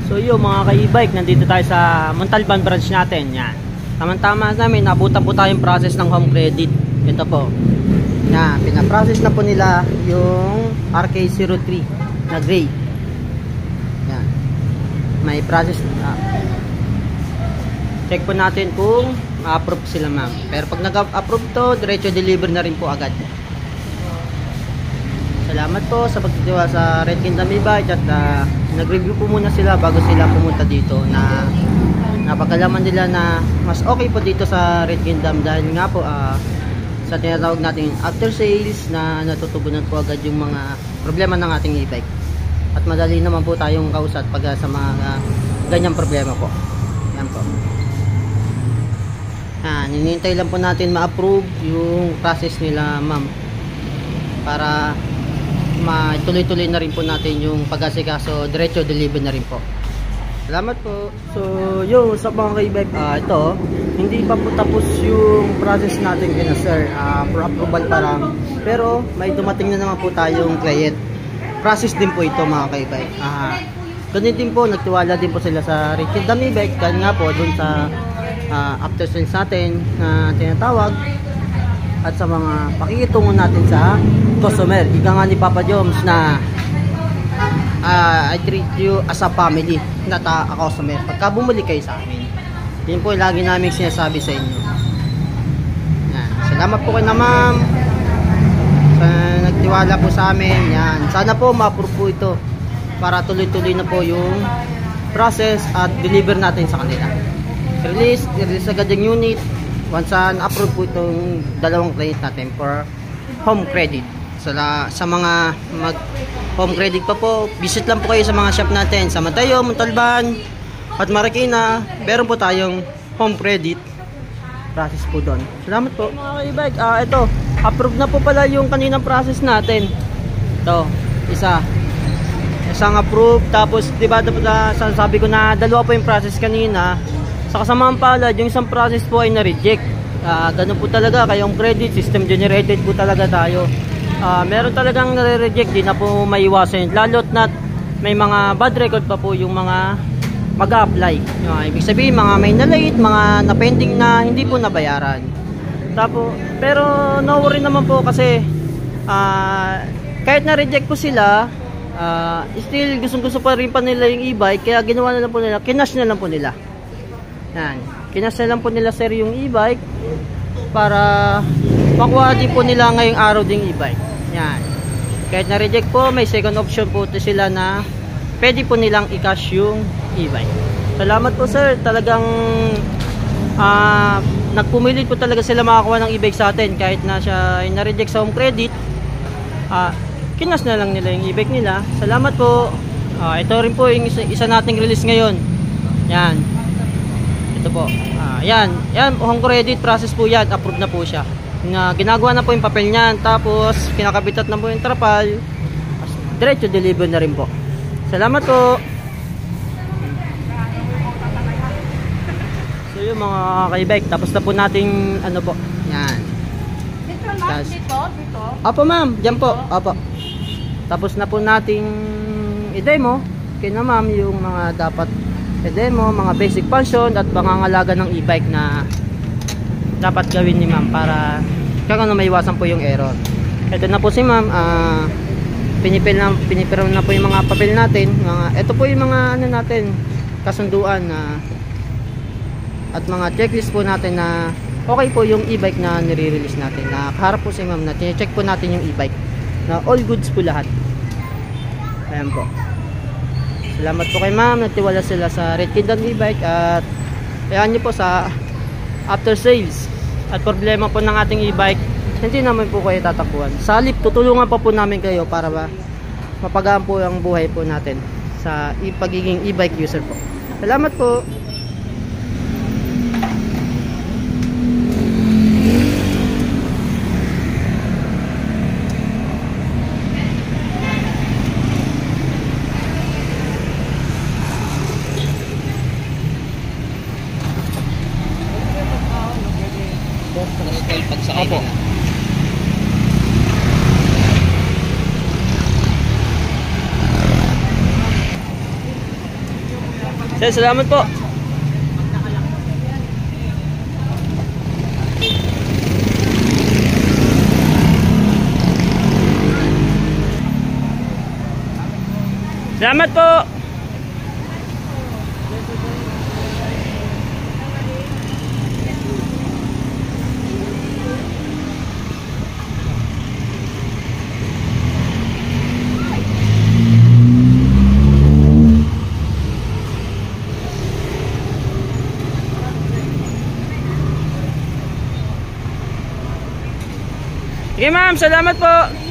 So yun mga ka-e-bike, nandito tayo sa Montalban branch natin. Yan. Tamang-tama namin, nabutan po tayong process ng home credit. Ito po. Yan, pinaprocess na po nila yung RK03 na gray. Yan. May process. Check po natin kung ma-approve sila ma'am. Pero pag nag-approve to, diretso deliver na rin po agad. Salamat po sa pagtitiwala sa Red Kingdom e-bike at nag-review po muna sila bago sila pumunta dito na napagalaman nila na mas okay po dito sa Red Kingdom dahil nga po sa tinatawag natin after sales na natutugunan po agad yung mga problema ng ating e-bike at madali naman po tayong kausap pag sa mga ganyang problema po. Yan po. Hinihintay lang po natin ma-approve yung process nila ma'am para tuloy-tuloy na rin po natin yung pag-asikaso, diretso deliver na rin po. Salamat po. So yung sa mga ka-e-bike, ito hindi pa po tapos yung process natin kina sir, for approval pa lang, pero may dumating na naman po tayong client. Process din po ito mga ka-e-bike. Ganun din po, nagtiwala din po sila sa Red Kingdom e-bike dahil nga po dun sa after sales natin na tinatawag at sa mga pakikitungo natin sa customer. Ika nga ni Papa Joms na I treat you as a family, not a customer. Pagka bumuli kayo sa amin, yun po yung lagi namin sinasabi sa inyo. Yan. Salamat po kayo na ma'am sa nagtiwala po sa amin. Yan. Sana po ma-approve po ito para tuloy-tuloy na po yung process at deliver natin sa kanila. Release agad yung unit once na-approve po itong dalawang client natin for home credit. Sa mga mag home credit pa po, visit lang po kayo sa mga shop natin sa Mateo, Montalban at Marikina. Meron po tayong home credit process po doon. Salamat po mga ka-e-bike. Ito, approve na po pala yung kaninang process natin. Ito, isang approve. Tapos diba sabi ko na dalawa po yung process kanina. Sa kasamaan palad, yung isang process po ay na-reject. Ganun po talaga, kayong credit system generated po talaga tayo. Meron talagang nare-reject, di na po maiwasan. Lalo't na may mga bad record pa po yung mga mag-a-apply. Ibig sabihin, mga may na-late, mga na-pending na hindi po nabayaran. Pero no worry naman po kasi kahit na-reject po sila, still gustong-gusto pa rin pa nila yung e-bike. Kaya ginawa na lang po nila, kinash na lang po nila. Yan. Kinas na lang po nila sir yung e-bike para makuha din po nila ngayong araw ding e-bike. Yan. Kahit na-reject po, may second option po sila na pwede po nilang i-cash yung e-bike. Salamat po sir. Talagang nagpumilit po talaga sila makakuha ng e-bike sa atin kahit na siya ay na-reject sa home credit. Kinas na lang nila yung e-bike nila. Salamat po. Ito rin po yung isa nating release ngayon. Yan. Ito po. Yan, home credit process po yan. Approved na po siya. Ginagawa na po yung papel niyan. Tapos, kinakabitat na po yung trapal. Diretso deliver na rin po. Salamat po. So yung mga ka-e-bike, tapos na po nating ano po. Yan. Dito ma'am? Dito? Opo ma'am, dyan po. Opo. Tapos na po nating i-demo. Kaya na ma'am yung mga dapat i-demo, mga basic function at pangangalaga ng e-bike na dapat gawin ni ma'am para kaya may iwasan po yung error. Ito na po si ma'am, pinipirma na po yung mga papel natin. Ito po yung mga ano natin, kasunduan at mga checklist po natin na okay po yung e-bike na nire-release natin. Nakaharap po si ma'am na check po natin yung e-bike na all goods po lahat. Ayan po. Salamat po kay ma'am, nagtiwala sila sa Red Kingdom e-bike at ayan nyo po sa after sales at problema po ng ating e-bike, hindi naman po kayo tatakbuhan. Sa halip, tutulungan pa po namin kayo para mapagaan po ang buhay po natin sa pagiging e-bike user po. Salamat po. Opo. Sir, salamat po. Salamat po. Sige ma'am, salamat po.